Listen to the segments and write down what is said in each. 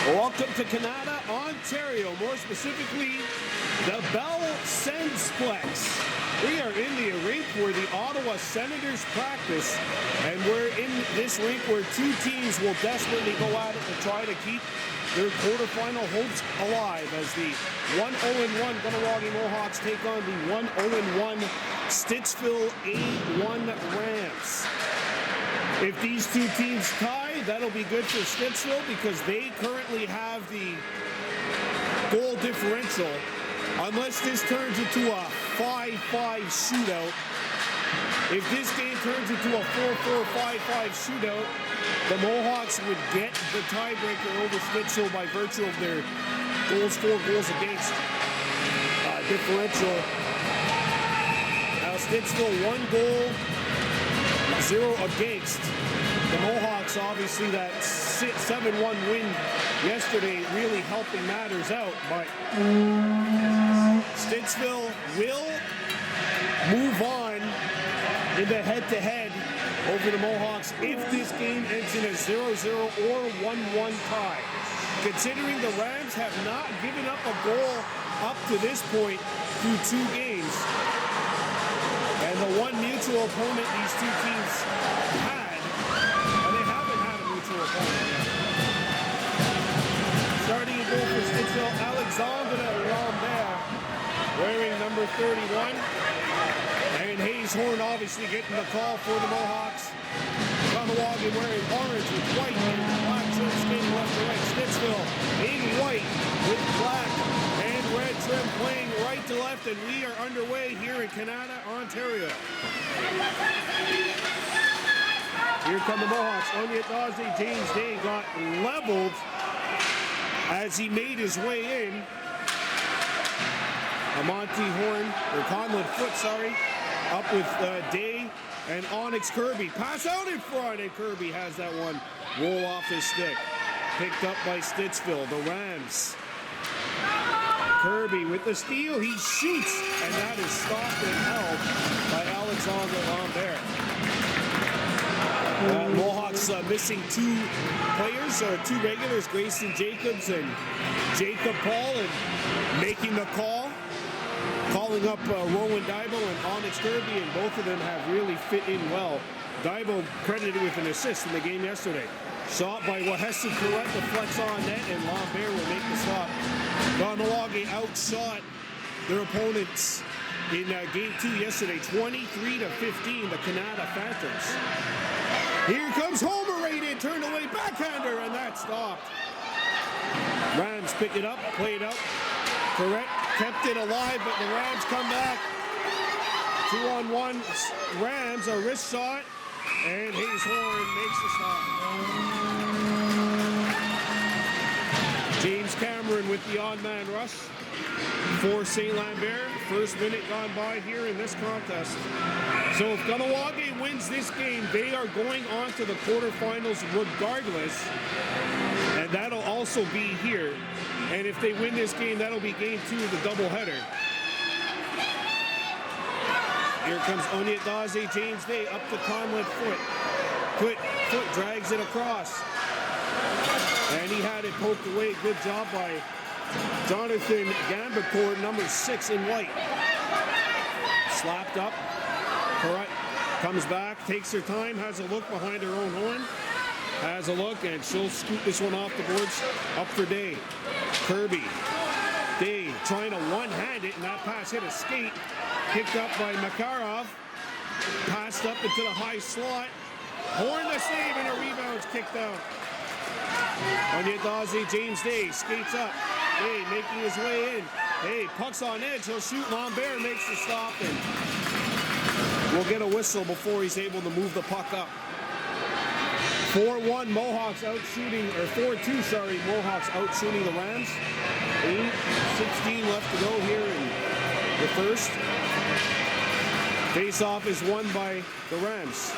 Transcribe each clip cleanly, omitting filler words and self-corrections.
Welcome to Canada, Ontario, more specifically, the Bell Sendsplex. We are in the rink where the Ottawa Senators practice, and we're in this rink where two teams will desperately go at it to try to keep their quarterfinal hopes alive as the 1-0-1 Kahnawake Mohawks take on the 1-0-1 Stittsville A1 Rams. If these two teams tie, that'll be good for Stittsville because they currently have the goal differential. Unless this turns into a 5-5 shootout. If this game turns into a 4-4-5-5 shootout, the Mohawks would get the tiebreaker over Stittsville by virtue of their four goals against differential. Now Stittsville 1 goal, 0 against. The Mohawks, obviously that 7-1 win yesterday really helping matters out, but Stittsville will move on in the head-to-head over the Mohawks if this game ends in a 0-0 or 1-1 tie. Considering the Rams have not given up a goal up to this point through 2 games, and the one mutual opponent these two teams had, and they haven't had a mutual opponent yet. Starting a goal for Stittsville, Alexandre Lambert, wearing number 31. And Hayes Horn obviously getting the call for the Mohawks. Kahnawake wearing orange with white and black trim skating left to right. Stittsville in white with black and red trim playing right to left, and we are underway here in Canada, Ontario. Here come the Mohawks. Onyetaze James Day got leveled as he made his way in. Conlon Foot, up with Day and Onyx Kirby. Pass out in front, and Kirby has that one roll off his stick. Picked up by Stittsville, the Rams. Kirby with the steal, he shoots, and that is stopped and held by Alexandre Lambert. Mohawks missing 2 players, 2 regulars, Grayson Jacobs and Jacob Paul, and making the call. Calling up Rowan Daibo and Onyx Kirby, and both of them have really fit in well. Daibo credited with an assist in the game yesterday. Shot by Wahesi Correct, the flex on net, and Lambert will make the stop. Kahnawake outshot their opponents in game 2 yesterday, 23-15, the Canada Phantoms. Here comes Homer right in, turned away, backhander, and that stopped. Rams pick it up, played up. Correct, kept it alive, but the Rams come back. 2-on-1, Rams, a wrist shot, and Hayes Horn makes the stop. James Cameron with the odd man rush for St. Lambert. First minute gone by here in this contest. So if Kahnawake wins this game, they are going on to the quarterfinals regardless, and that'll also be here. And if they win this game, that'll be game 2 of the doubleheader. Here comes Onyetaze James Day up to Conlon Foot. Foot drags it across. And he had it poked away. Good job by Jonathan Gambacourt, number 6 in white. Slapped up. Correct. Comes back, takes her time, has a look behind her own horn. Has a look, and she'll scoop this one off the boards. Up for Day. Kirby. Day trying to one-hand it, and that pass hit a skate. Picked up by Makarov. Passed up into the high slot. Horn the save, and a rebound's kicked out. Onyetaze James Day skates up. Day making his way in. Day puck's on edge. He'll shoot. Lambert makes the stop, and we'll get a whistle before he's able to move the puck up. 4-1 Mohawks outshooting, or 4-2, sorry, Mohawks outshooting the Rams. 8:16 left to go here in the first. Face-off is won by the Rams.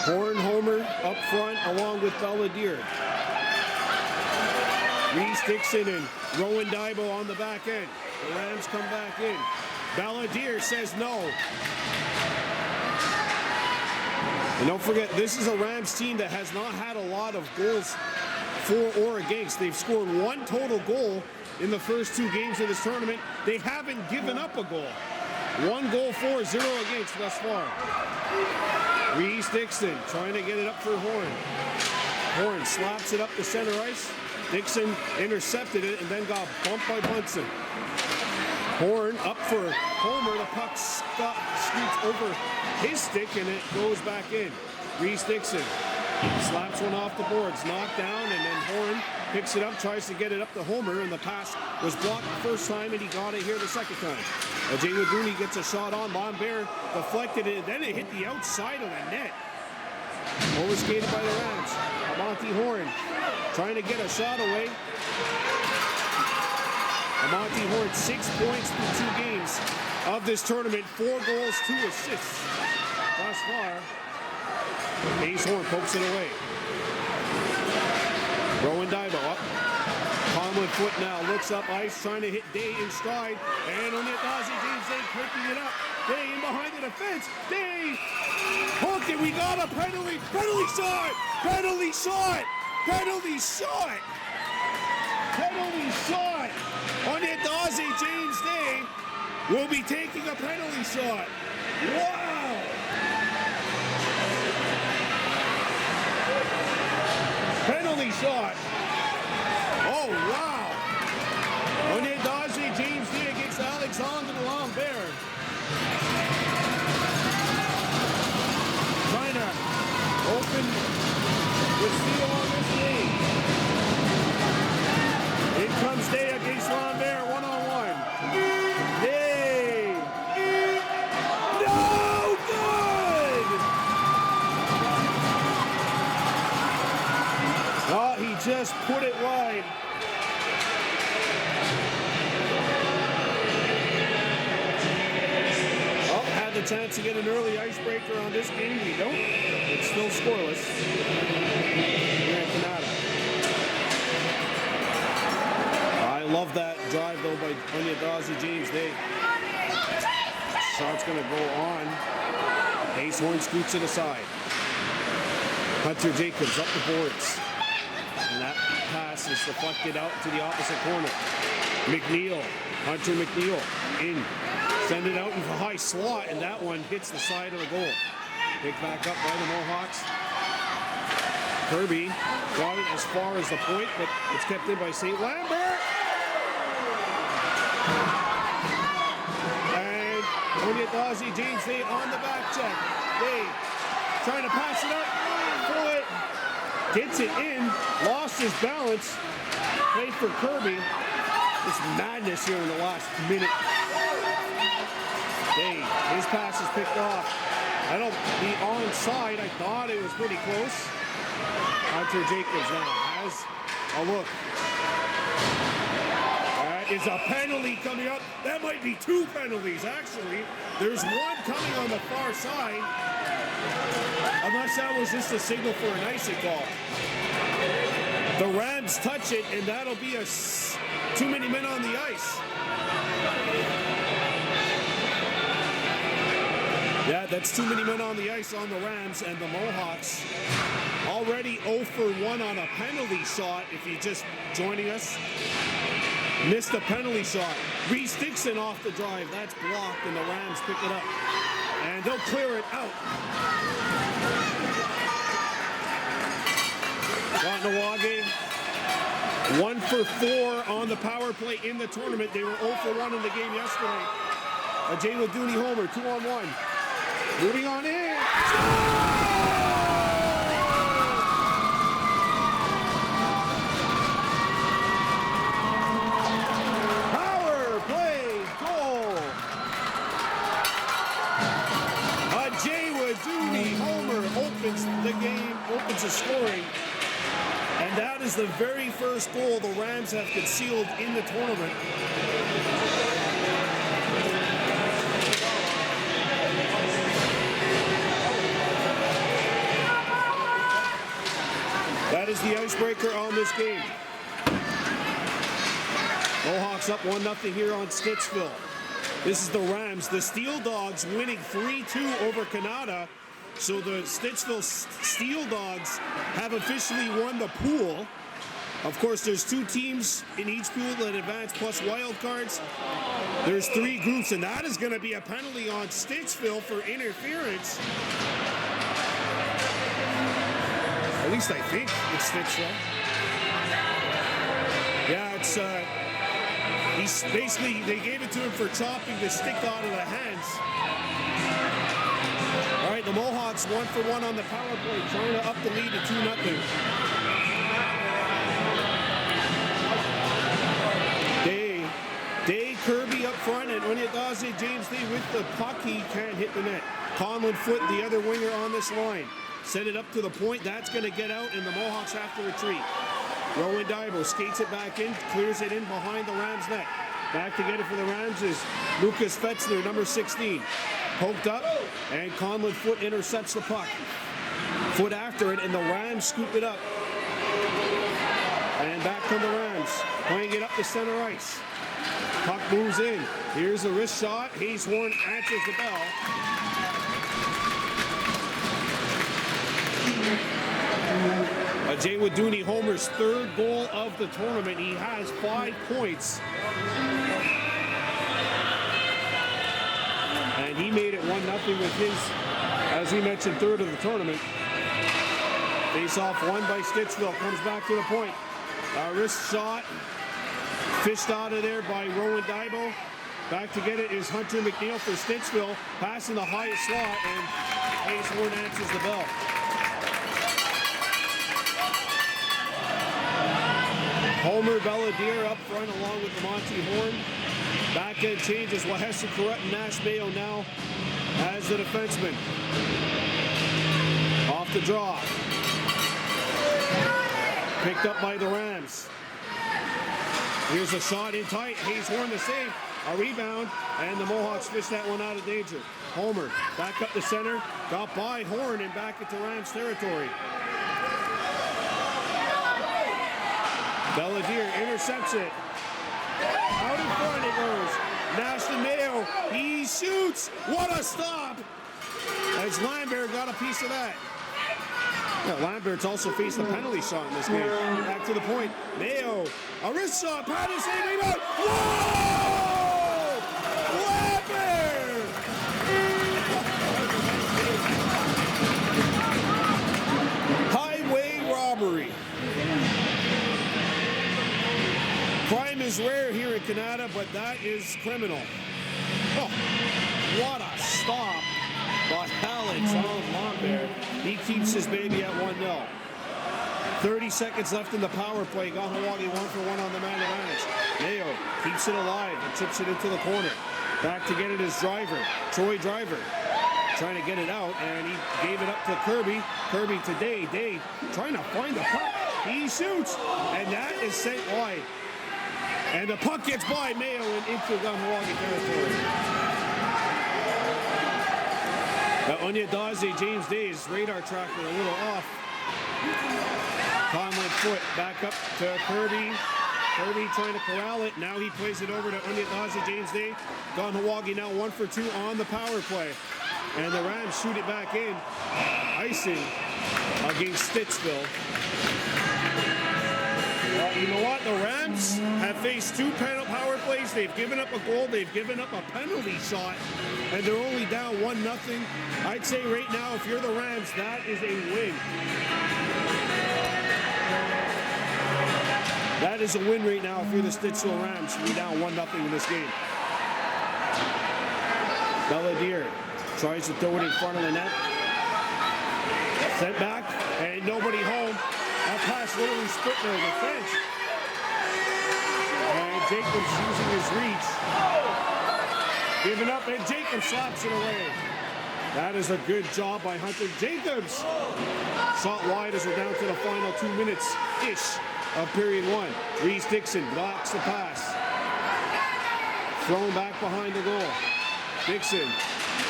Horn Homer up front along with Belladier. Reese Dixon and Rowan Daibo on the back end. The Rams come back in. Belladier says no. And don't forget, this is a Rams team that has not had a lot of goals for or against. They've scored one total goal in the first 2 games of this tournament. They haven't given up a goal. 1 goal for, 0 against thus far. Reese Dixon trying to get it up for Horn. Horn slaps it up the center ice. Dixon intercepted it and then got bumped by Bunsen. Horn up for Homer. The puck scoots over his stick and it goes back in. Reese Dixon slaps one off the boards, knocked down, and then Horn picks it up, tries to get it up to Homer, and the pass was blocked the first time, and he got it here the second time. Jay Lagooni gets a shot on. Lambert deflected it, and then it hit the outside of the net. Overskated by the Rams. Amonte Horn trying to get a shot away. Amonte Horn, 6 points through 2 games of this tournament, 4 goals, 2 assists thus far. Ace Horn pokes it away. Rowan Divo up. Conlon foot now looks up ice, trying to hit Day in stride. And on it, James Day picking it up. Day in behind the defense. Day hooked it. We got a penalty. Penalty shot. Penalty shot. Penalty shot. Penalty shot. On it, James Day will be taking a penalty shot. Wow. Penalty shot. Oh, wow. Onyedaji James Day against Alexandre Lambert. Trying to open the seal on this game. In comes Day against Lambert, 1-on-1. Day. No good! Oh, he just put it wide. Oh, had the chance to get an early icebreaker on this game. We don't. It's still scoreless. Here in Canada. I love that drive, though, by Onyedaji James Day. Shot's going to go on. Ace Horn scoots it aside. Hunter Jacobs up the boards. And that pass is deflected out to the opposite corner. McNeil, Hunter McNeil in. Send it out in the high slot, and that one hits the side of the goal. Picked back up by the Mohawks. Kirby got it as far as the point, but it's kept in by St. Lambert. And Onyedaji James Day on the back check. Day trying to pass it up. Foot. Gets it in. Lost his balance. Played for Kirby. It's madness here in the last minute. Day, his pass is picked off. That'll be onside. I thought it was pretty close. Hunter Jacobs now has a look. That is a penalty coming up. That might be 2 penalties, actually. There's one coming on the far side. Unless that was just a signal for an icing call. The Rams touch it, and that'll be too many men on the ice. Yeah, that's too many men on the ice on the Rams, and the Mohawks already 0 for 1 on a penalty shot. If you're just joining us, missed a penalty shot. Reese Dixon off the drive. That's blocked, and the Rams pick it up. And they'll clear it out. Kahnawake, 1 for 4 on the power play in the tournament. They were 0 for 1 in the game yesterday. Jay Ladooney homer, 2-on-1. Moving on in. Power play goal. Jay Ladooney homer opens the game, opens the scoring. And that is the very first goal the Rams have concealed in the tournament. That is the icebreaker on this game. Mohawks up 1-0 here on Stittsville. This is the Rams, the Steel Dogs, winning 3-2 over Canada. So the Stittsville Steel Dogs have officially won the pool. Of course, there's 2 teams in each pool that advance plus wild cards. There's 3 groups, and that is going to be a penalty on Stittsville for interference. At least I think it's Stittsville. Yeah, it's he's basically, they gave it to him for chopping the stick out of the hands. All right, the Mohawks 1 for 1 on the power play, trying to up the lead to 2-0. Day Kirby up front, and Onyadaze James Day with the puck. He can't hit the net. Conlon Foot, the other winger on this line. Set it up to the point. That's going to get out, and the Mohawks have to retreat. Rowan Dibo skates it back in, clears it in behind the Rams net. Back to get it for the Rams is Lucas Fetzner, number 16. Poked up, and Conlon Foot intercepts the puck. Foot after it, and the Rams scoop it up. And back come the Rams, playing it up the center ice. Puck moves in. Here's a wrist shot. Hayes Horn answers the bell. Jay Waduni Homer's 3rd goal of the tournament. He has 5 points. And he made it 1-0 with his, as we mentioned, 3rd of the tournament. Face off won by Stittsville. Comes back to the point. Wrist shot. Fished out of there by Rowan Dibo. Back to get it is Hunter McNeil for Stittsville. Passing the highest slot, and Hayes Horn answers the bell. Homer Belladier up front along with Monty Horn. Back end changes. Wahesa Correct and Nash Mayo now as the defenseman. Off the draw. Picked up by the Rams. Here's a shot in tight. Hayes Horn the save. A rebound, and the Mohawks fish that one out of danger. Homer back up the center. Got by Horn and back into Rams territory. Belladier intercepts it. Out in front it goes. Nash to Mayo. He shoots. What a stop! As Lambert got a piece of that. Yeah, Lambert's also faced a penalty shot in this game. Back to the point. Mayo, a wrist shot. Patterson, rebound. Whoa! Lambert! Highway robbery. Crime is rare here in Canada, but that is criminal. Oh, what a stop by Alan Charles Lambert. He keeps his baby at 1-0. 30 seconds left in the power play. Kahnawake 1 for 1 on the man advantage. Mayo keeps it alive and chips it into the corner. Back to get it is Driver. Troy Driver trying to get it out, and he gave it up to Kirby. Kirby to Day. Day trying to find the puck. He shoots, and that is sent wide. And the puck gets by Mayo and into Kahnawake territory. Onyadaze James Day's radar tracker a little off. Conlon Foot back up to Kirby. Kirby trying to corral it. Now he plays it over to Onyadaze James Day. Kahnawake now 1 for 2 on the power play. And the Rams shoot it back in. Icing against Stittsville. You know what? The Rams have faced 2 power plays. They've given up a goal. They've given up a penalty shot. And they're only down 1-0. I'd say right now, if you're the Rams, that is a win. That is a win right now if you're the Stittsville Rams. You're down 1-0 in this game. Belladier tries to throw it in front of the net. Sent back, and nobody home. That pass literally split the defense. And Jacobs using his reach. Giving up, and Jacobs slaps it away. That is a good job by Hunter Jacobs. Shot wide as we're down to the final 2 minutes-ish of period 1. Reese Dixon blocks the pass. Thrown back behind the goal. Dixon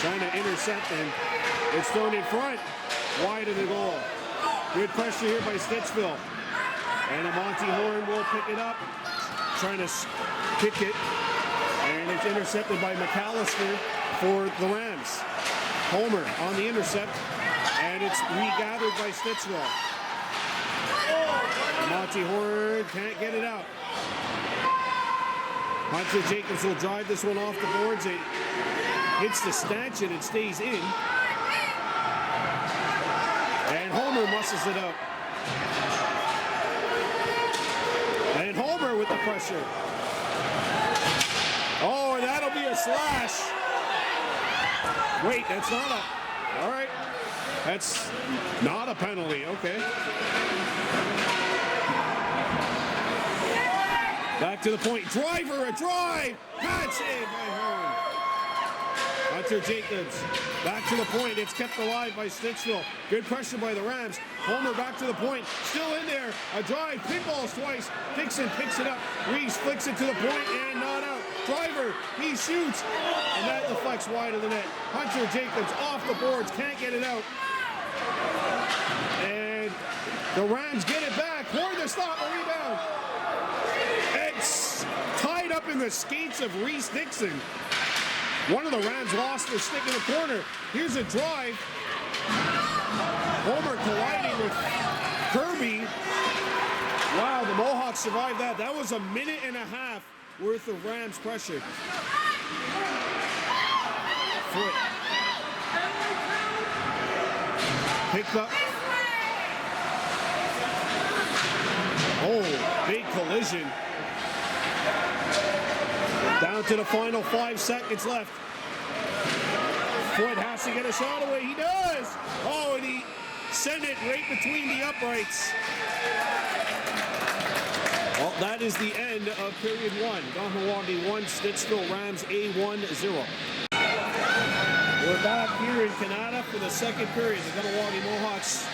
trying to intercept, and it's thrown in front. Wide of the goal. Good pressure here by Stittsville. And Monty Horn will pick it up. Trying to kick it. And it's intercepted by McAllister for the Rams. Homer on the intercept. And it's regathered by Stittsville. Monty Horn can't get it out. Hunter Jacobs will drive this one off the boards. It hits the stanchion. It stays in. And Homer muscles it out. And Homer with the pressure. Oh, and that'll be a slash. Wait, that's not a... All right. That's not a penalty. Okay. Back to the point. Driver, a drive. Catch it by Horn. Hunter Jacobs. Back to the point. It's kept alive by Stittsville. Good pressure by the Rams. Homer back to the point. Still in there. A drive. Pinballs twice. Dixon picks it up. Reese flicks it to the point and not out. Driver. He shoots. And that deflects wide of the net. Hunter Jacobs off the boards. Can't get it out. And the Rams get it back. Horn to stop. A rebound. It's tied up in the skates of Reese Dixon. One of the Rams lost their stick in the corner. Here's a drive. Homer colliding with Kirby. Wow, the Mohawks survived that. That was a minute and a half worth of Rams pressure. Foot. Picked up. Oh, big collision. Down to the final 5 seconds left. Foot has to get a shot away. He does. Oh, and he sent it right between the uprights. Well, that is the end of period 1. Kahnawake 1, Stittsville Rams A1-0. We're back here in Canada for the second period. The Kahnawake Mohawks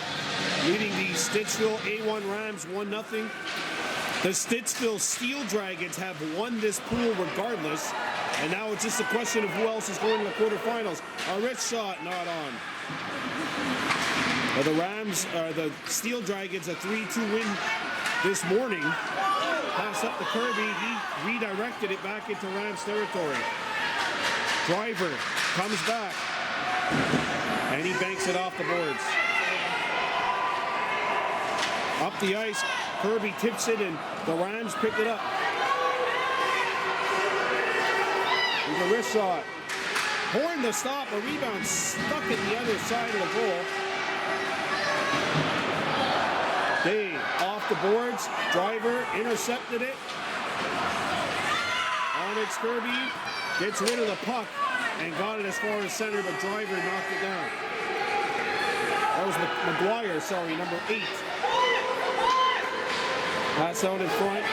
leading the Stittsville A1 Rams 1-0. The Stittsville Steel Dragons have won this pool regardless, and now it's just a question of who else is going to the quarterfinals. A wrist shot, not on. The Steel Dragons, a 3-2 win this morning. Pass up to Kirby, he redirected it back into Rams territory. Driver comes back, and he banks it off the boards. Up the ice, Kirby tips it, and the Rams pick it up. With a wrist shot. Horn to stop, a rebound stuck at the other side of the goal. Day off the boards, Driver intercepted it. Onyx Kirby gets rid of the puck and got it as far as center, but Driver knocked it down. That was McGuire, sorry, number 8. Pass out in front.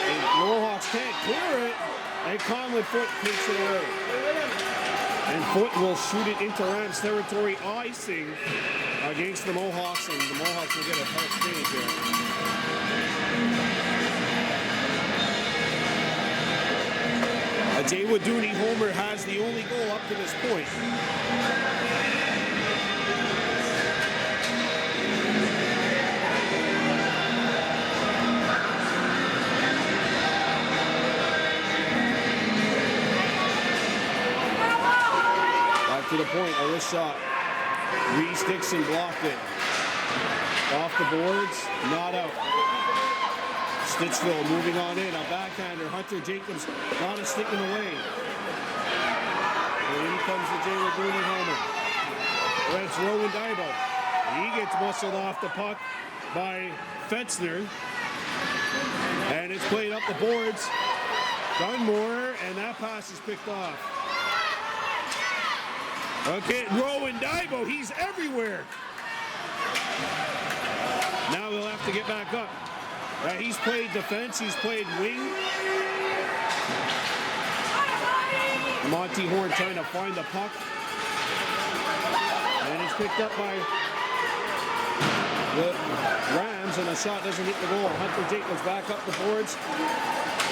And the Mohawks can't clear it, and Conlon Foot takes it away. And Foot will shoot it into Rams territory, icing against the Mohawks, and the Mohawks will get a tough change here. Jay Wadooney Homer has the only goal up to this point. To the point, a wrist shot. Reese Dixon blocked it. Off the boards, not out. Stittsville moving on in. A backhander. Hunter Jacobs got it sticking away. And in comes the Jay Wadooney Homer. That's Rowan Dybo. He gets muscled off the puck by Fetzner. And it's played up the boards. Dunmore, and that pass is picked off. Okay, Rowan Dybo, he's everywhere. Now he'll have to get back up. He's played defense, he's played wing. Monty Horn trying to find the puck. And it's picked up by the Rams, and the shot doesn't hit the goal. Hunter Jacobs back up the boards.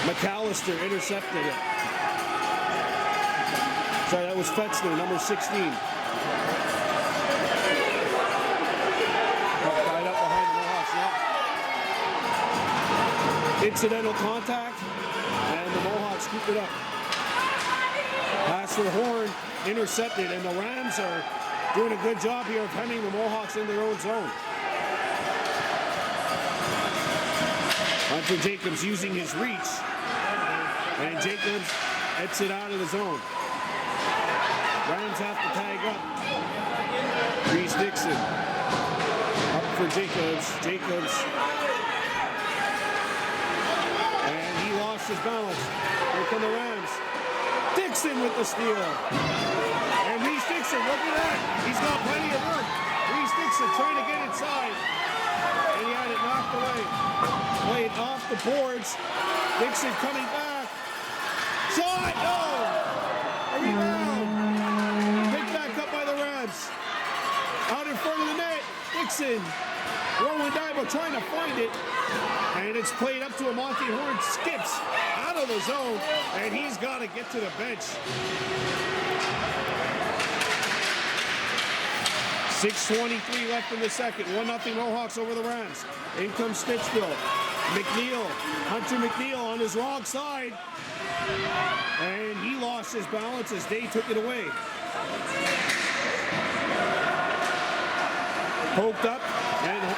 McAllister intercepted it. Sorry, that was Fetzner, number 16. Tied up behind the Mohawks net. Incidental contact, and the Mohawks scoop it up. Pass for Horn, intercepted, and the Rams are doing a good job here of hemming the Mohawks in their own zone. Hunter Jacobs using his reach, and Jacobs gets it out of the zone. Rams have to tag up. Reese Dixon up for Jacobs. Jacobs, and he lost his balance. Here come the Rams. Dixon with the steal. And Reese Dixon, look at that. He's got plenty of room. Reese Dixon trying to get inside. And he had it knocked away. Played off the boards. Dixon coming back. Shot! No! A rebound. Picked back up by the Rams. Out in front of the net. Dixon. Rowan Dibo trying to find it. And it's played up to a Monty Horn. Skips out of the zone. And he's got to get to the bench. 6:23 left in the second. 1-0 Mohawks over the Rams. In comes Stittsville. McNeil. Hunter McNeil on his wrong side. And he lost his balance as Day took it away. Poked up. And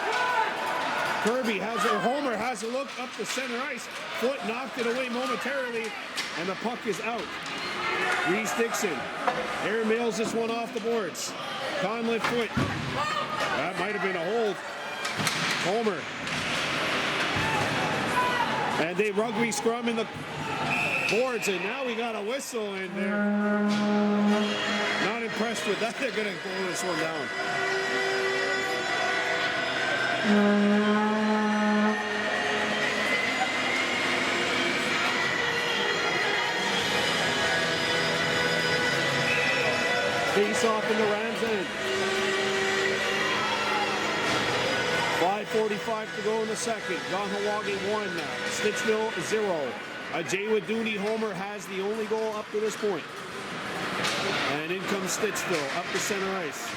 Kirby has, or Homer has a look up the center ice. Foot knocked it away momentarily. And the puck is out. Reese Dixon. Airmails this one off the boards. Conlon Foot. That might have been a hold. Homer. And they rugby scrum in the boards, and now we got a whistle, and they're not impressed with that. They're going to blow this one down. Face off in the Rams end. 5:45 to go in the second. Kahnawake 1 now. Stittsville 0. Jaywa Dooney Homer has the only goal up to this point. And in comes Stittsville up the center ice.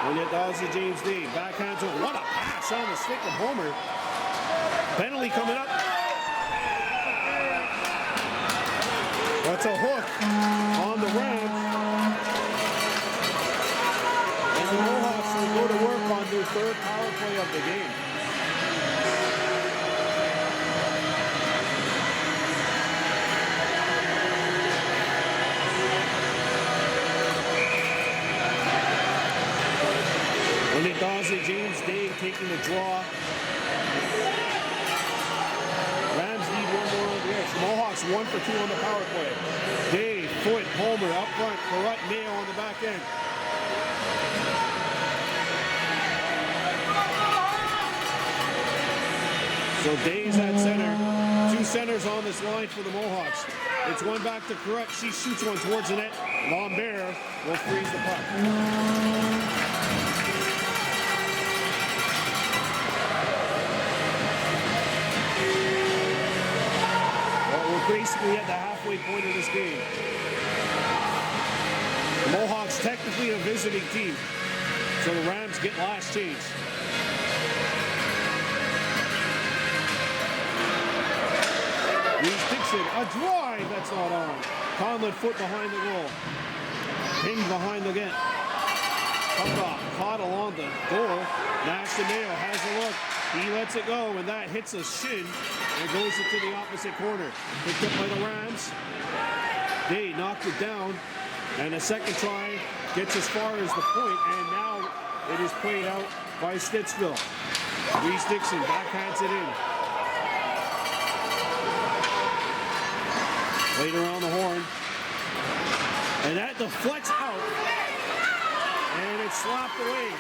And it does to James Day. Backhands over. What a pass on the stick of Homer. Penalty coming up. That's a hook on the Rams. And the Mohawks will go to work on their third power play of the game. When it does it, James Day taking the draw. Rams need one more on the edge. Mohawks 1 for 2 on the power play. Day, Foot, Homer up front. Perrott, Mayo on the back end. So Day's at center. 2 centers on this line for the Mohawks. It's one back to Perrott. She shoots one towards the net. Lambert will freeze the puck. Basically at the halfway point of this game. The Mohawks technically a visiting team, so the Rams get last change. Reese Dixon, a drive that's not on. Conlon Foot behind the goal. Pinned behind the net. Puck off, caught along the goal. Nash Mayo has a look. He lets it go, and that hits a shin and goes into the opposite corner. Picked up by the Rams. Day knocked it down, and a second try gets as far as the point, and now it is played out by Stittsville. Reese Dixon backhands it in. Played around the horn, and that deflects out, and it's slapped away.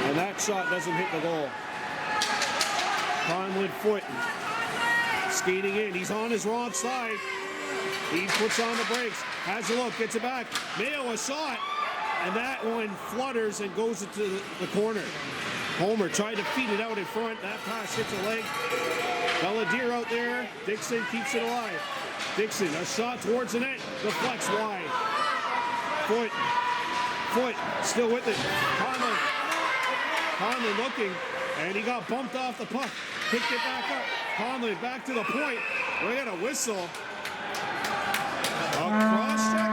And that shot doesn't hit the goal. Conlon Foot skating in. He's on his wrong side. He puts on the brakes. Has a look. Gets it back. Mayo a shot. And that one flutters and goes into the corner. Homer tried to feed it out in front. That pass hits a leg. Belladier out there. Dixon keeps it alive. Dixon, a shot towards the net. Deflects wide. Foot still with it. Conlon Conlon looking, and he got bumped off the puck. Picked it back up. Conlon back to the point. We got a whistle. A cross check.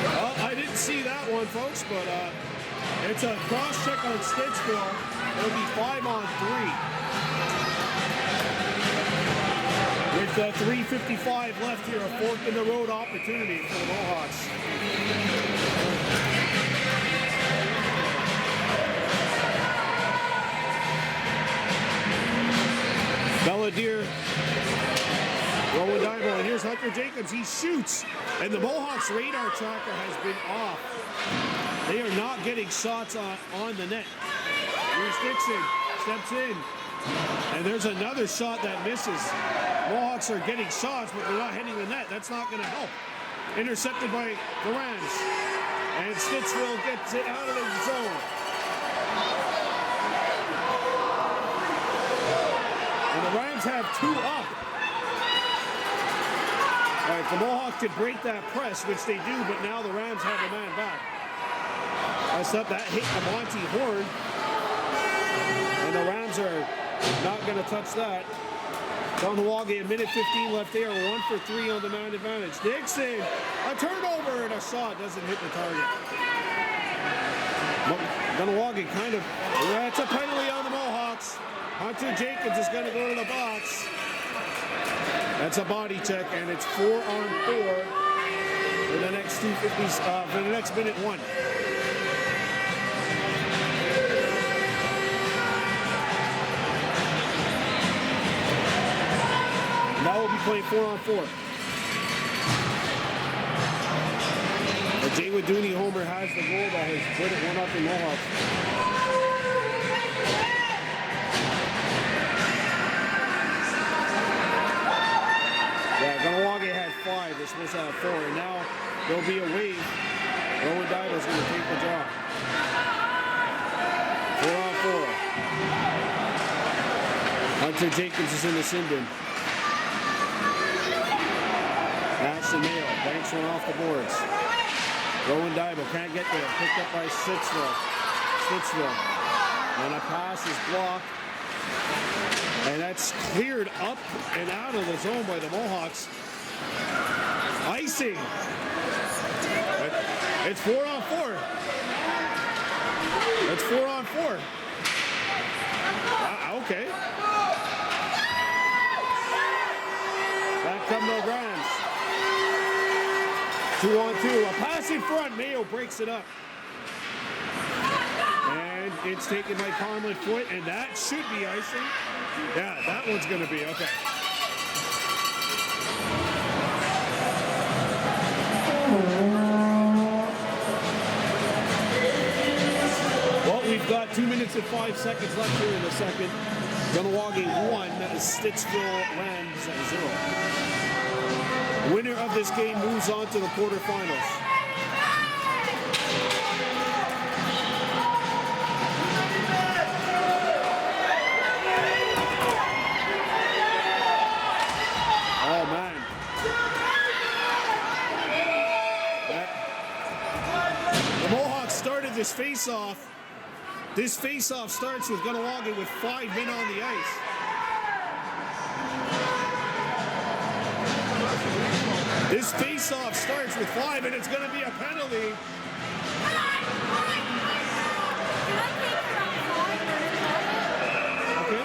Well, I didn't see that one, folks, but it's a cross check on Stittsville. It'll be 5-on-3. With 3:55 left here, a fork in the road opportunity for the Mohawks. Belladere, Rowan Diamond, and here's Hunter Jacobs. He shoots, and the Mohawks radar tracker has been off. They are not getting shots on the net. Here's Dixon, steps in, and there's another shot that misses. Mohawks are getting shots, but they're not hitting the net. That's not going to help. Intercepted by the Rams, and Stittsville gets it out of the zone. And the Rams have 2 up. All right, the Mohawks could break that press, which they do, but now the Rams have a man back. That's up, that hit the Monty Horn. And the Rams are not going to touch that. Kahnawake, a minute 15 left there, 1 for 3 on the man advantage. Dixon, a turnover and a shot, doesn't hit the target. Kahnawake kind of, that's a penalty on the Mohawks. Hunter Jacobs is going to go to the box. That's a body check, and it's 4-on-4 for the next 250s, for the next minute 1. Now we'll be playing 4-on-4. The Jay Wadooney homer has the goal that has put it 1-0 Mohawks. Yeah, Kahnawake had 5. They're supposed to have 4, and now there'll be a wave. Rowan Dival's going to take the job. 4-on-4. Hunter Jacobs is in the sin bin. Ashton Mayo banks one off the boards. Rowan Dival can't get there. Picked up by Stittsville. And a pass is blocked. And that's cleared up and out of the zone by the Mohawks. Icing. It's 4-on-4. It's 4-on-4. Okay. Back come the Rams. 2-on-2. A pass in front. Mayo breaks it up. And it's taken by Conlon foot, and that should be icing. Yeah, that one's going to be okay. Well, we've got 2 minutes and 5 seconds left here in the second. Kahnawake 1, Stittsville Rams 0. Winner of this game moves on to the quarterfinals. Oh, man. The Mohawks started this face-off. This face-off starts with Kahnawake with 5 men on the ice. This face-off starts with 5, and it's going to be a penalty. Okay.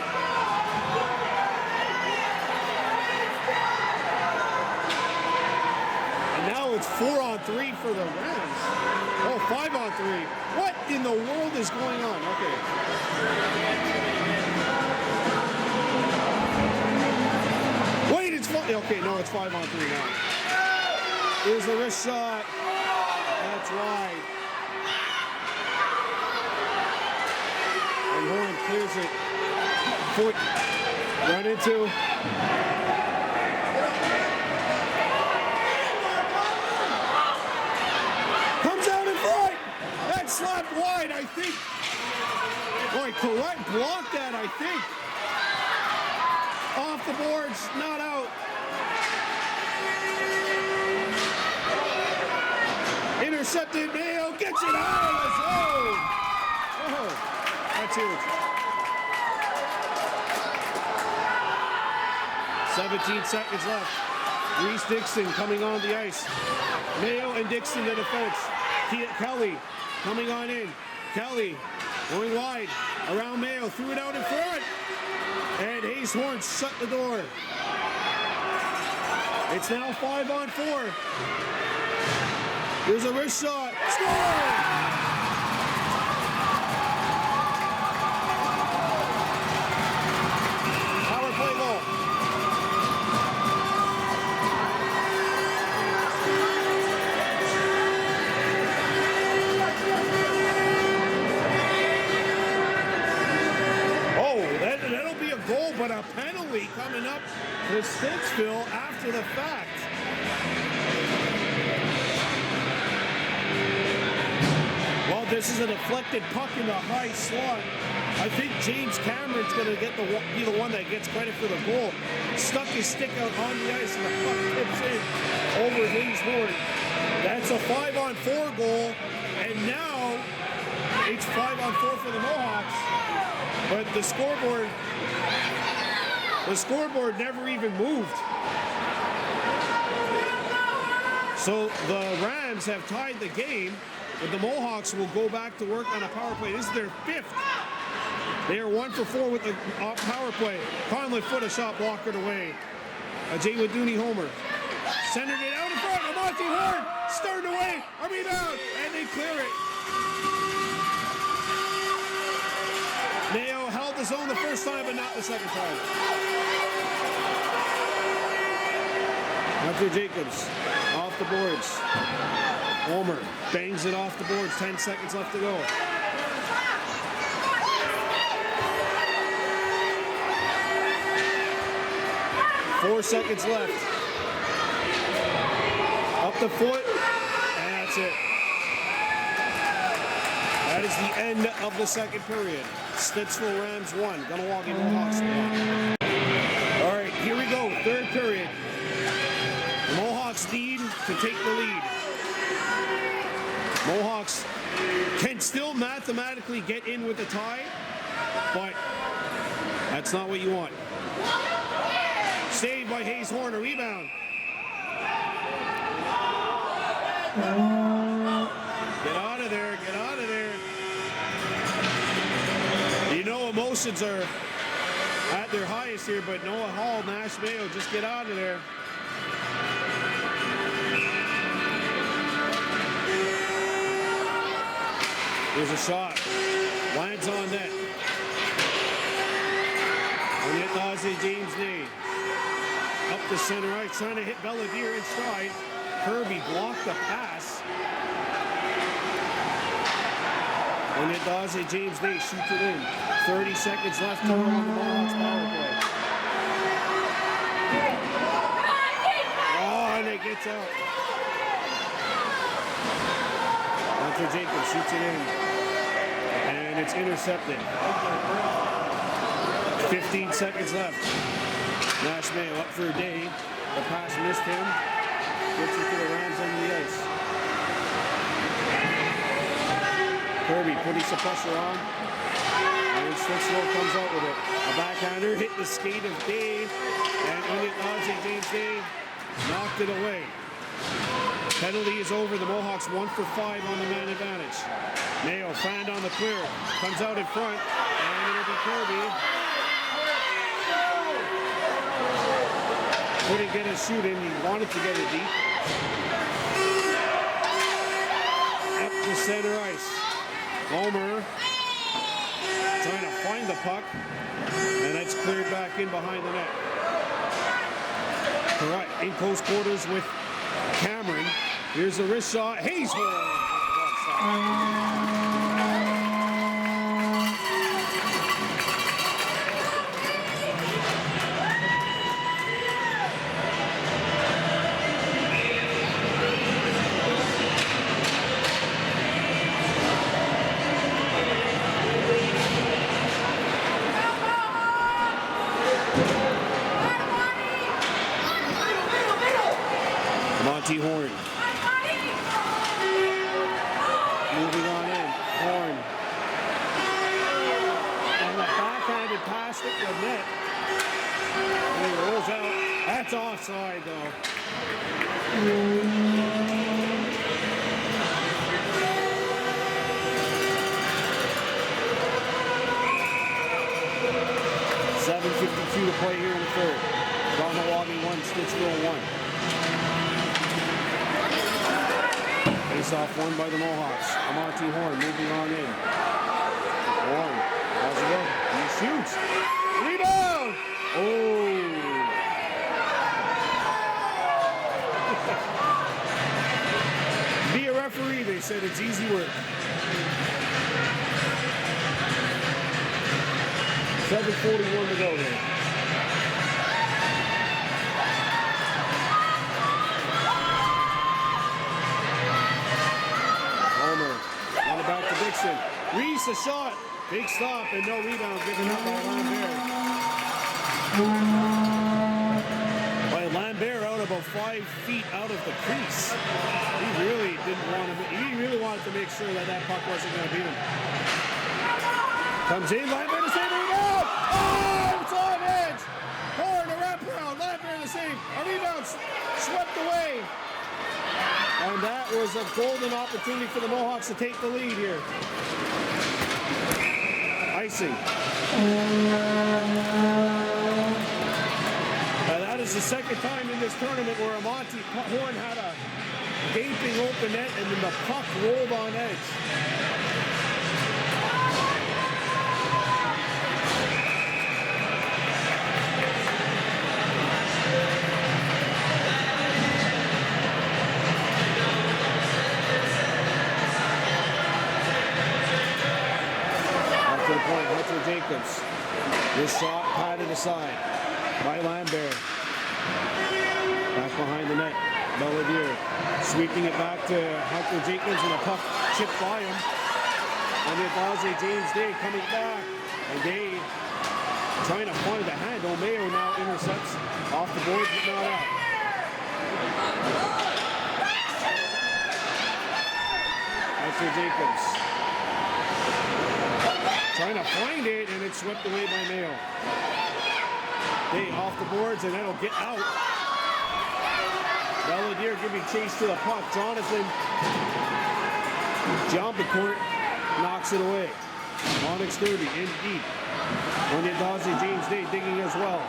And now it's 4-on-3 for the Rams. Oh, 5-on-3. What in the world is going on? Okay. Wait, it's 5. Okay, no, it's 5-on-3 now. Here's the wrist shot. That's wide. And Horn clears it. Foot. Run into. Comes out in front. That's slapped wide, I think. Boy, correct block that, I think. Off the boards, not out. Intercepted, Mayo, get gets it out of the zone. Oh, that's huge. 17 seconds left. Reese Dixon coming on the ice. Mayo and Dixon to defense. Kelly coming on in. Kelly going wide around Mayo. Threw it out in front. And Hayes Horn shut the door. It's now 5-on-4. There's a wrist shot. Score! Power play goal. That'll be a goal, but a penalty coming up to Stittsville after the fact. Well, this is a deflected puck in the high slot. I think James Cameron's going to be the one that gets credit for the goal. Stuck his stick out on the ice and the puck tips in over Hayes Horn. That's a 5-on-4 goal, and now it's 5-on-4 for the Mohawks. But the scoreboard never even moved. So the Rams have tied the game, but the Mohawks will go back to work on a power play. This is their 5th. They are 1 for 4 with the power play. Conley foot a shot blocked away. Jay Wadooney homer. Centered it out in front. Monty Horn stirred away. A rebound, and they clear it. Mayo held the zone the first time, but not the second time. Hunter Jacobs off the boards. Homer bangs it off the boards. 10 seconds left to go. Four seconds left. Up the foot, and that's it. That is the end of the second period. Stittsville Rams 1, Kahnawake Mohawks 1. All right, here we go, third period. The Mohawks need to take the lead. Mohawks can still mathematically get in with a tie, but that's not what you want. Saved by Hayes Horn, a rebound. Get out of there, get out of there. You know emotions are at their highest here, but Noah Hall, Nash Mayo, just get out of there. There's a shot. Lands on net. Onyetaze James Nade. Up the center ice, trying to hit Belladere in stride. Kirby blocked the pass. Onyetaze James Nade shoots it in. 30 seconds left to go on the Mohawks power play. Oh, and it gets out. Hunter Jacobs shoots it in. And it's intercepted. 15 seconds left. Nash Mayo up for a day. The pass missed him. Gets it to the Rams on the ice. Kirby putting some pressure on. And Stittsville comes out with it. A backhander hit the skate of Dave. And Onyetaze James Dave knocked it away. Penalty is over. The Mohawks 1 for 5 on the man advantage. Mayo fanned on the clear. Comes out in front. And it'll be Kirby. Couldn't get a shoot in. He wanted to get it deep. Up the center ice. Homer trying to find the puck. And that's cleared back in behind the net. Correct. In close quarters with Cameron. Here's a wrist shot. Hayes Horn. Horn. past it, the net. And he rolls out. That's offside, though. .7:52 to play here in the third. Kahnawake 1, Stittsville 1. Face-off won by the Mohawks. Amonte Horn moving on in. Horn has it up. He shoots. Rebound! Oh! Be a referee, they said it's easy work. 7:41 to go there. Homer, run it back to Dixon. Reese a shot. Big stop and no rebound given up by Lambert. By Lambert out about 5 feet out of the crease. He really didn't want to. He really wanted to make sure that that puck wasn't going to beat him. Comes in, Lambert to save a rebound. Oh, it's on edge. Horn a wraparound. Lambert the save. A rebound swept away. And that was a golden opportunity for the Mohawks to take the lead here. Icing. That is the second time in this tournament where Amonte Horn had a gaping open net and then the puck rolled on edge. To the point, Hunter Jacobs. This shot patted aside by Lambert. Back behind the net, Belvedere sweeping it back to Hunter Jacobs and a puck chipped by him. And the Ozzy James Day coming back. And Day trying to find the hand. O'Mayo now intercepts off the boards but not out. Hunter Jacobs. Trying to find it, and it's swept away by Mayo. Day off the boards, and that'll get out. Belvedere giving chase to the puck. Jonathan Jombacourt knocks it away. Onyx Derby in deep. Onyadazi James Day digging as well.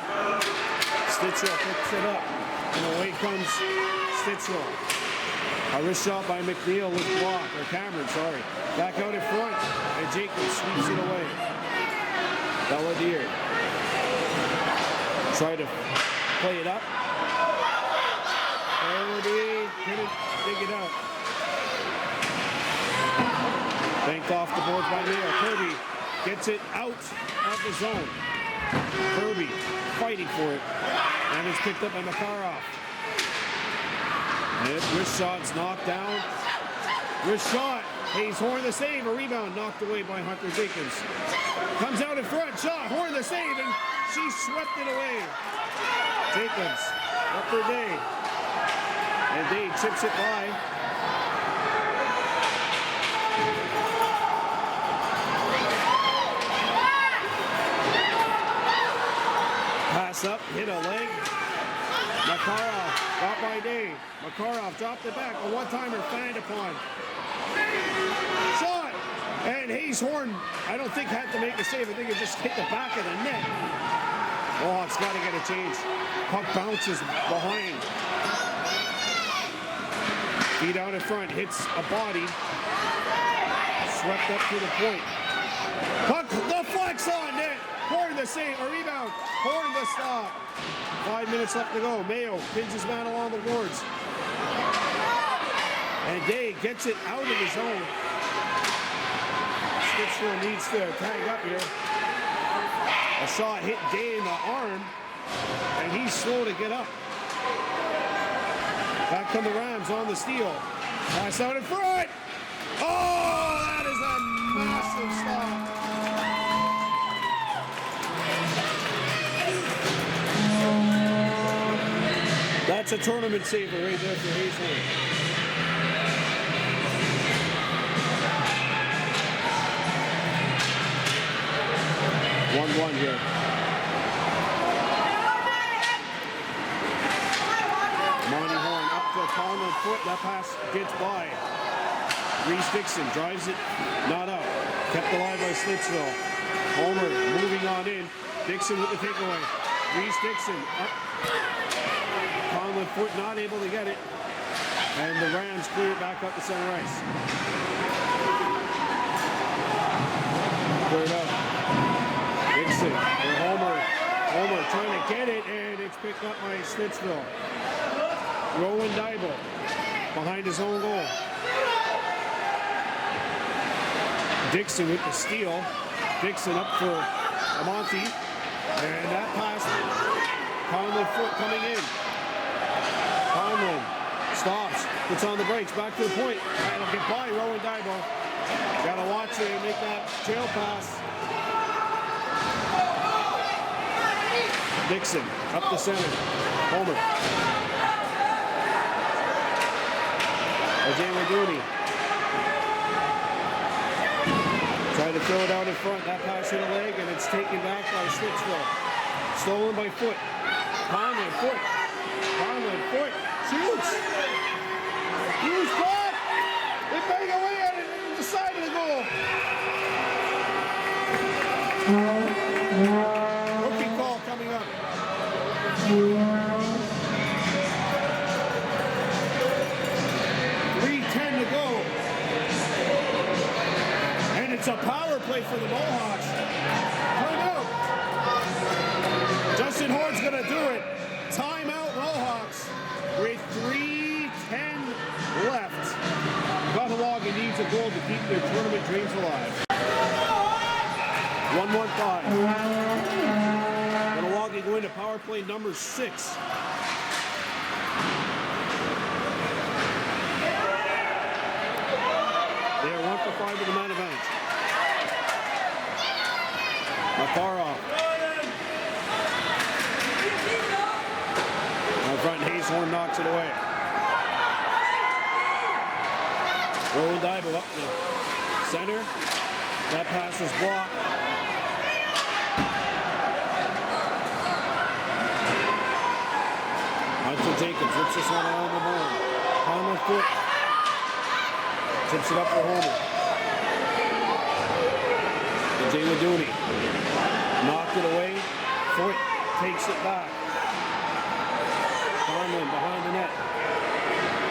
Stittsville picks it up, and away comes Stittsville. A wrist shot by McNeil with block, or Cameron, sorry. Back out in front, and Jacobs sweeps it away. Belvedere. Try to play it up. Belvedere couldn't dig it out. Banked off the boards by Mayo. Kirby gets it out of the zone. Kirby fighting for it, and it's picked up by Makarov. Wrist shot's knocked down. Wrist shot. Hayes Horn the save. A rebound knocked away by Hunter Jacobs. Comes out in front. Shot. Horn the save. And she swept it away. Jacobs up for Day. And Day chips it by. Pass up. Hit a leg. Makarov got by Day. Makarov dropped it back. A one-timer fanned upon. Shot! And Hayes Horn, I don't think had to make a save. I think it just hit the back of the net. Mohawks got to get a change. Puck bounces behind. Feet out in front. Hits a body. Swept up to the point. Puck deflects on net. Horn the save. A rebound. Horn the stop. 5 minutes left to go. Mayo pins his man along the boards. And Day gets it out of the zone. Stittsville needs to tag up here. A shot hit Day in the arm, and he's slow to get up. Back come the Rams on the steal. Pass out in front. Oh, that is a massive stop. That's a tournament saver right there for Hayes Horn. 1-1 here. Monty Horn up to Conlon foot. That pass gets by. Reese Dixon drives it, not out. Kept alive by Stittsville. Homer moving on in. Dixon with the takeaway. Reese Dixon up. Conlon foot not able to get it. And the Rams clear it back up to center ice. Cleared up. Dixon for Homer. Homer trying to get it, and it's picked up by Stittsville. Rowan Dybel behind his own goal. Dixon with the steal. Dixon up for Amonte. And that pass, Conlon foot coming in. Conlon stops, puts on the brakes, back to the point. That'll get by Rowan Dybel. Gotta watch it and make that trail pass. Dixon up the center. Homer. Mooney. Trying to throw it out in front. That pass hit a leg, and it's taken back by Stittsville. Stolen by Foot. Conlon, Foot. Conlon, Foot. Shoots. Huge block. They bang away at it on the side of the goal. Rookie call coming up. 3:10 to go. And it's a power play for the Mohawks. Timeout. Justin Horn's going to do it. Timeout Mohawks with 3:10 left. Kahnawake needs a goal to keep their tournament dreams alive. 1-1-5. Kahnawake going to power play number 6. They are 1 for 5 with the man advantage. Not far off. Out front, Hazehorn knocks it away. Rowan Dybel up the center. That pass is blocked. Hudson Jacobs rips this one around the horn. Conlon Foot tips it up for Homer. And Jayla Dooney knocked it away. Foot takes it back. Conlon behind the net.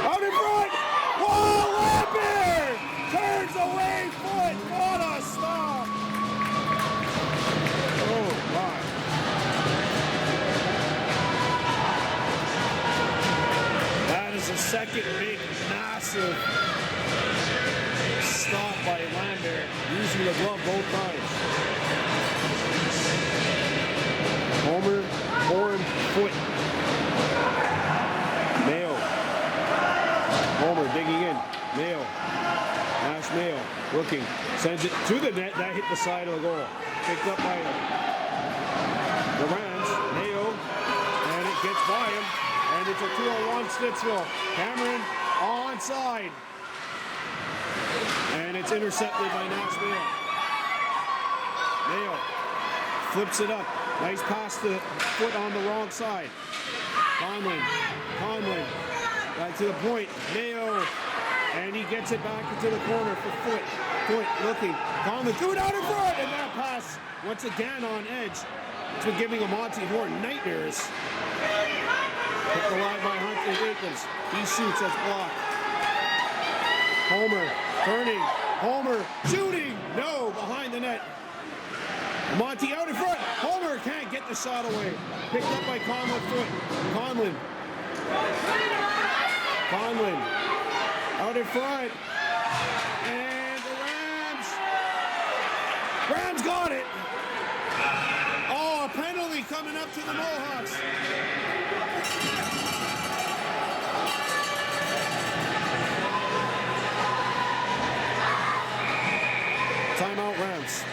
Out in front! Whoa, Lambert! Turns away, Foot! What a stop! Oh, my. That is a second big, massive stop by Lambert, using the glove both times. Homer, Horn, Foot. Mayo. Homer digging in. Mayo. Nash Mayo looking. Sends it to the net. That hit the side of the goal. Picked up by the Rams. Mayo. And it gets by him. And it's a 2-on-1 Stittsville. Cameron onside. And it's intercepted by Nash Mayo. Mayo flips it up. Nice pass to Foot on the wrong side. Conlon. Back to the point. Mayo. And he gets it back into the corner for Foot. Foot looking. Conlon threw it out in front. And that pass once again on edge. It's been giving Monty Horn nightmares. Picked alive by Hunter Jacobs. He shoots as blocked. Homer turning. Homer shooting. No, behind the net. Monty out in front. Homer can't get the shot away. Picked up by Conlon Foot. Conlon out in front. And the Rams got it. Oh, a penalty coming up to the Mohawks. Timeout Rams.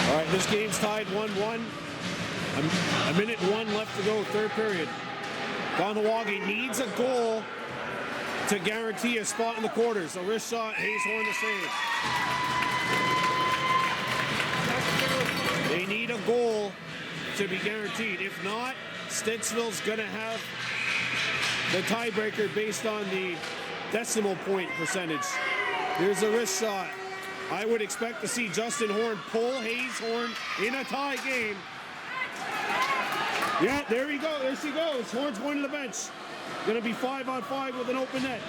All right, this game's tied 1-1. A minute 1 left to go, third period. Kahnawake needs a goal to guarantee a spot in the quarters. A wrist shot, Hazehorn to save. goal to be guaranteed. If not, Stittsville's going to have the tiebreaker based on the decimal point percentage. Here's a wrist shot. I would expect to see Justin Horn pull Hayes Horn in a tie game. Yeah, there he goes. There she goes. Horn's going to the bench. Going to be 5-on-5 with an open net.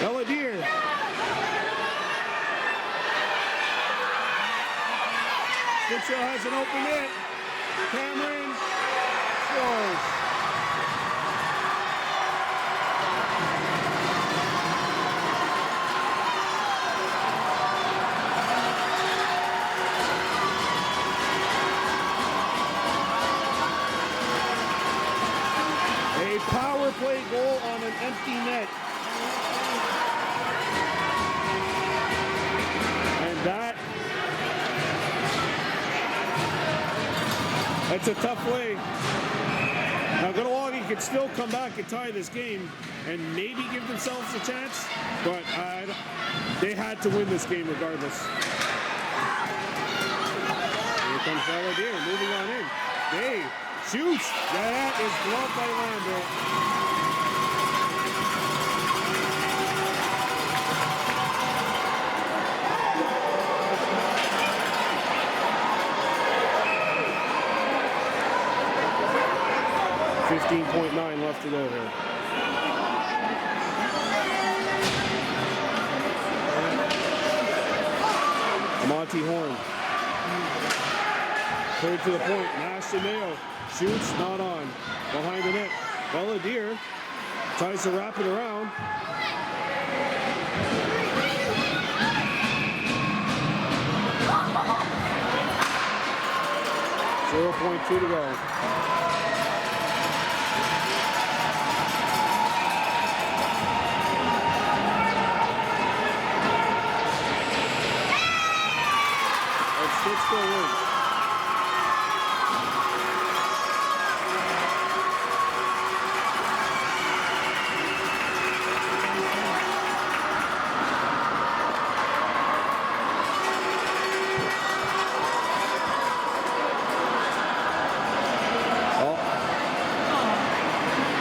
Belladere. Stittsville has an open net. Cameron scores. A power play goal on an empty net. And that's a tough way. Now, Kahnawake could still come back and tie this game and maybe give themselves a chance, but they had to win this game regardless. Here comes Belladere, moving on in. Hey, shoots! That is blocked by Lambert. 15.9 left to go here. Monty Horn. Third to the point. Mayo shoots, not on. Behind the net. Belladere tries to wrap it around. .2 to go. Stittsville wins.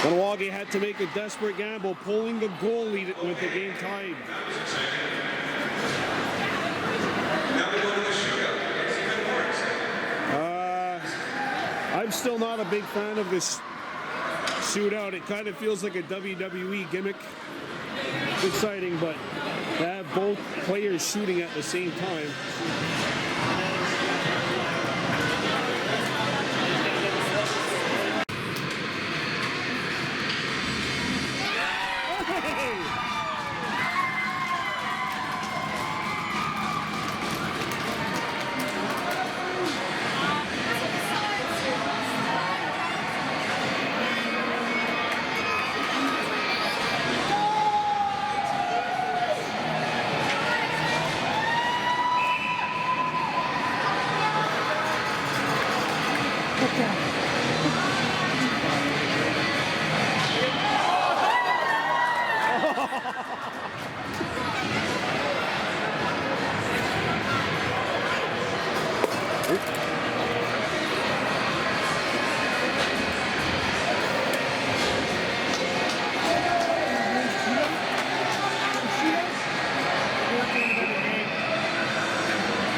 Kahnawake had to make a desperate gamble, pulling the goalie with the game tied. I'm still not a big fan of this shootout. It kind of feels like a WWE gimmick. It's exciting, but to have both players shooting at the same time.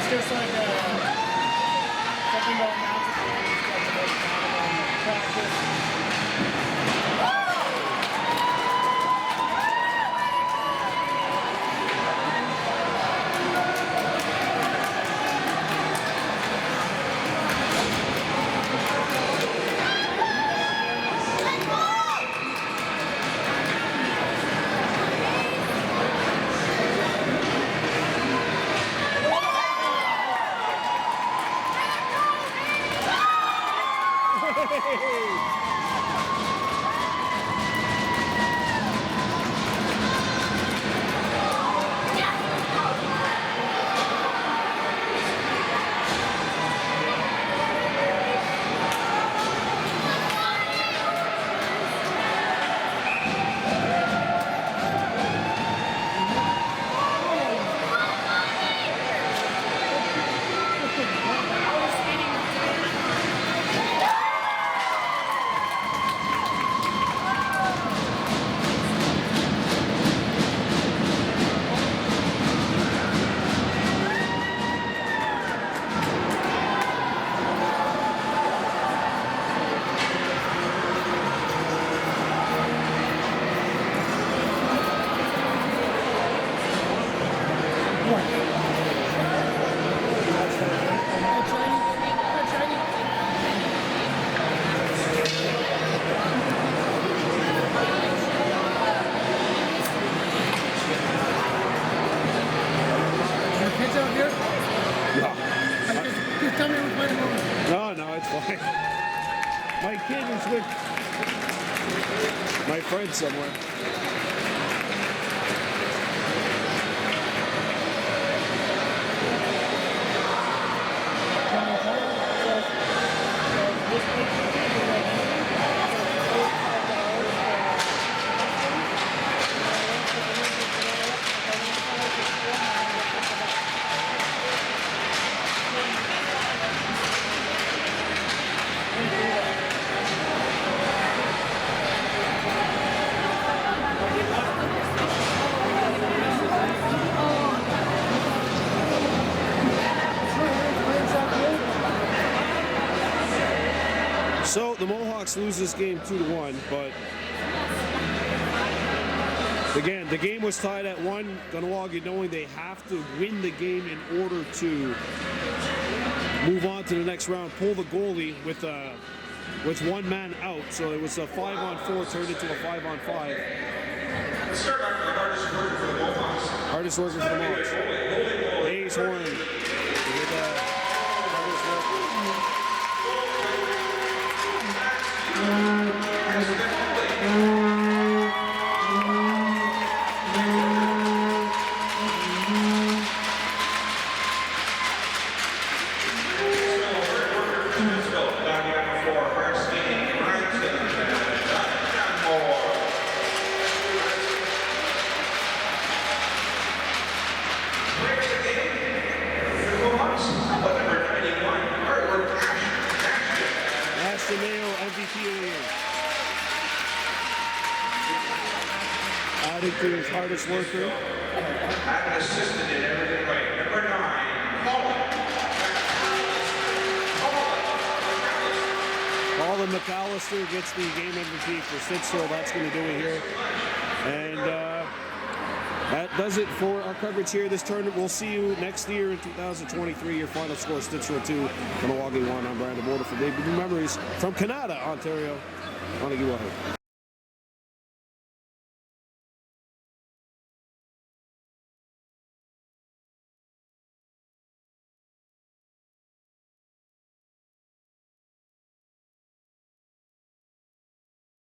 Just like something about mountain practice. My friend somewhere. So the Mohawks lose this game 2-1, but again, the game was tied at 1. Kahnawake knowing they have to win the game in order to move on to the next round, pull the goalie with one man out. So it was a 5-on-4 turned into a 5-on-5. Hardest worker for the Mohawks. Hayes Horn. MVP of the year. Added to his hardest worker. I've assisted in everything right. Number 9, Colin McAllister gets the game MVP for Stittsville. That's going to do it here. And that does it for our coverage here this tournament. We'll see you next year in 2023. Your final score, Stittsville 2, Kahnawake 1. I'm Brandon Border for Baby Memories from Canada, Ontario. Kahnawake.